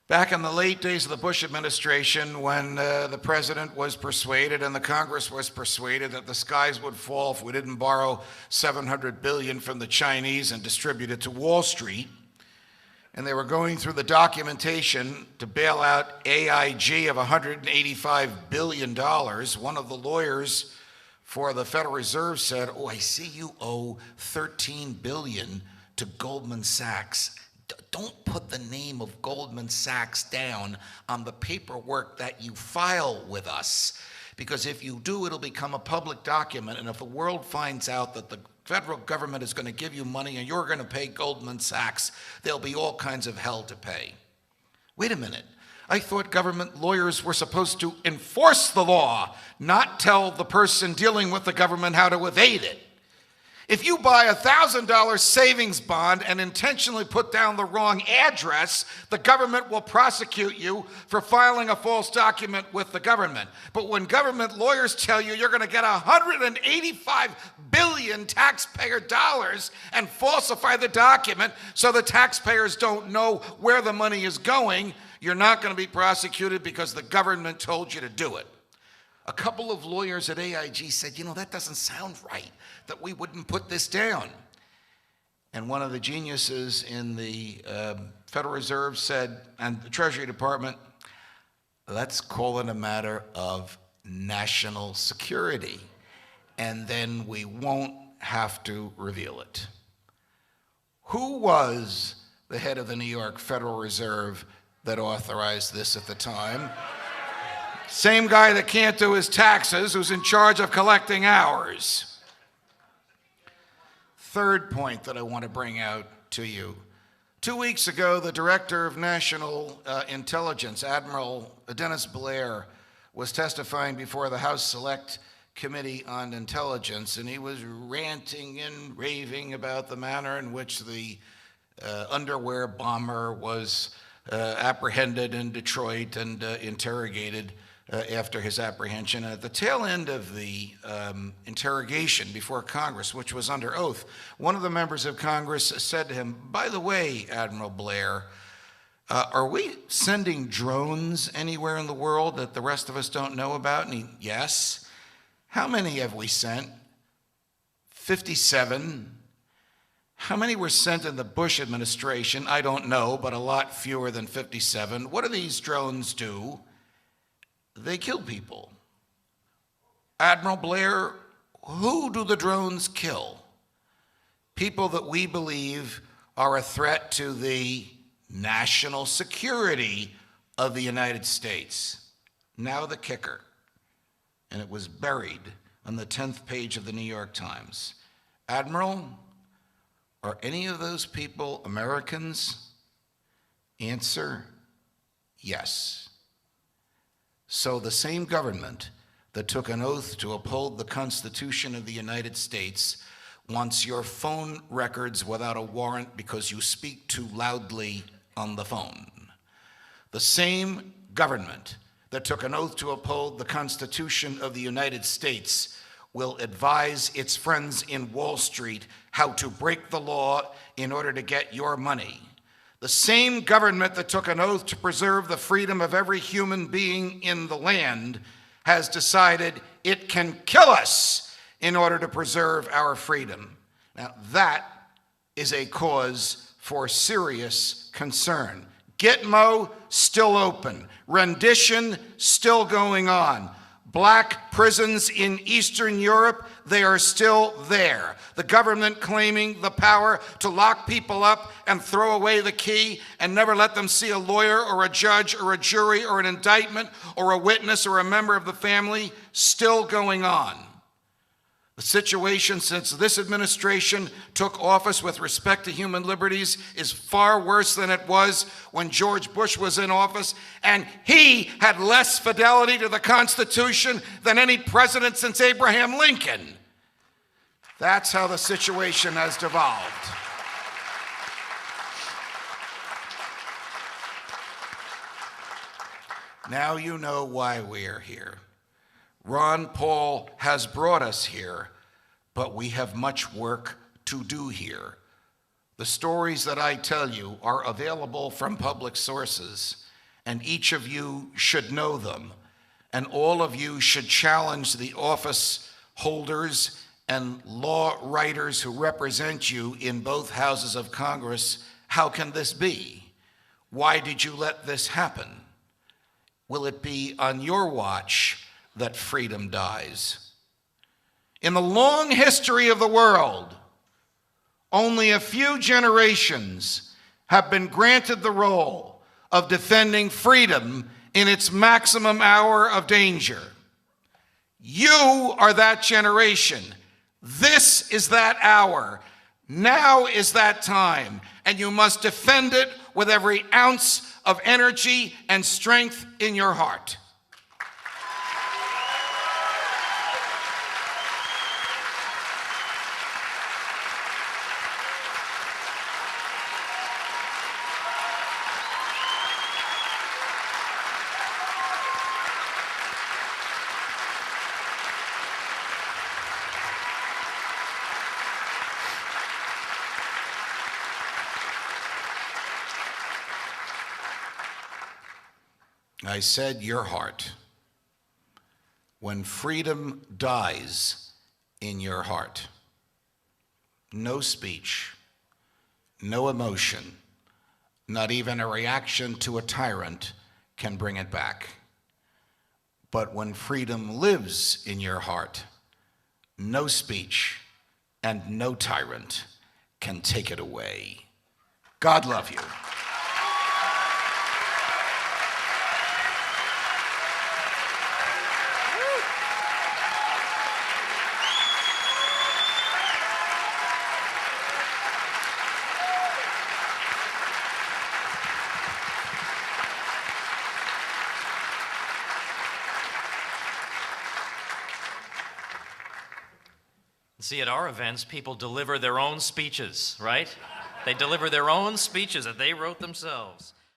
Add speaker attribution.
Speaker 1: Back in the late days of the Bush administration, when the president was persuaded and the Congress was persuaded that the skies would fall if we didn't borrow $700 billion from the Chinese and distribute it to Wall Street, and they were going through the documentation to bail out AIG of $185 billion, one of the lawyers for the Federal Reserve said, "Oh, I see you owe $13 billion to Goldman Sachs. Don't put the name of Goldman Sachs down on the paperwork that you file with us, because if you do, it'll become a public document, and if the world finds out that the federal government is going to give you money and you're going to pay Goldman Sachs, there'll be all kinds of hell to pay." Wait a minute. I thought government lawyers were supposed to enforce the law, not tell the person dealing with the government how to evade it. If you buy a $1,000 savings bond and intentionally put down the wrong address, the government will prosecute you for filing a false document with the government. But when government lawyers tell you you're going to get $185 billion taxpayer dollars and falsify the document so the taxpayers don't know where the money is going, you're not going to be prosecuted because the government told you to do it. A couple of lawyers at AIG said, that doesn't sound right, that we wouldn't put this down. And one of the geniuses in the Federal Reserve said, and the Treasury Department, let's call it a matter of national security, and then we won't have to reveal it. Who was the head of the New York Federal Reserve that authorized this at the time? Same guy that can't do his taxes, who's in charge of collecting ours. Third point that I want to bring out to you. 2 weeks ago, the Director of National Intelligence, Admiral Dennis Blair, was testifying before the House Select Committee on Intelligence, and he was ranting and raving about the manner in which the underwear bomber was apprehended in Detroit and interrogated after his apprehension. And at the tail end of the interrogation before Congress, which was under oath, one of the members of Congress said to him, "By the way, Admiral Blair, are we sending drones anywhere in the world that the rest of us don't know about?" And he, "Yes." "How many have we sent?" 57. "How many were sent in the Bush administration?" "I don't know, but a lot fewer than 57. "What do these drones do?" "They kill people." "Admiral Blair, who do the drones kill?" "People that we believe are a threat to the national security of the United States." Now the kicker, and it was buried on the 10th page of the New York Times. "Admiral, are any of those people Americans?" Answer, yes. So the same government that took an oath to uphold the Constitution of the United States wants your phone records without a warrant because you speak too loudly on the phone. The same government that took an oath to uphold the Constitution of the United States will advise its friends in Wall Street how to break the law in order to get your money. The same government that took an oath to preserve the freedom of every human being in the land has decided it can kill us in order to preserve our freedom. Now, that is a cause for serious concern. Gitmo still open. Rendition still going on. Black prisons in Eastern Europe, they are still there. The government claiming the power to lock people up and throw away the key and never let them see a lawyer or a judge or a jury or an indictment or a witness or a member of the family, still going on. The situation since this administration took office with respect to human liberties is far worse than it was when George Bush was in office, and he had less fidelity to the Constitution than any president since Abraham Lincoln. That's how the situation has devolved. Now you know why we are here. Ron Paul has brought us here, but we have much work to do here. The stories that I tell you are available from public sources, and each of you should know them, and all of you should challenge the office holders and law writers who represent you in both houses of Congress. How can this be? Why did you let this happen? Will it be on your watch that freedom dies? In the long history of the world, only a few generations have been granted the role of defending freedom in its maximum hour of danger. You are that generation. This is that hour. Now is that time, and you must defend it with every ounce of energy and strength in your heart. I said your heart. When freedom dies in your heart, no speech, no emotion, not even a reaction to a tyrant can bring it back. But when freedom lives in your heart, no speech and no tyrant can take it away. God love you.
Speaker 2: See, at our events, people deliver their own speeches, right? They deliver their own speeches that they wrote themselves.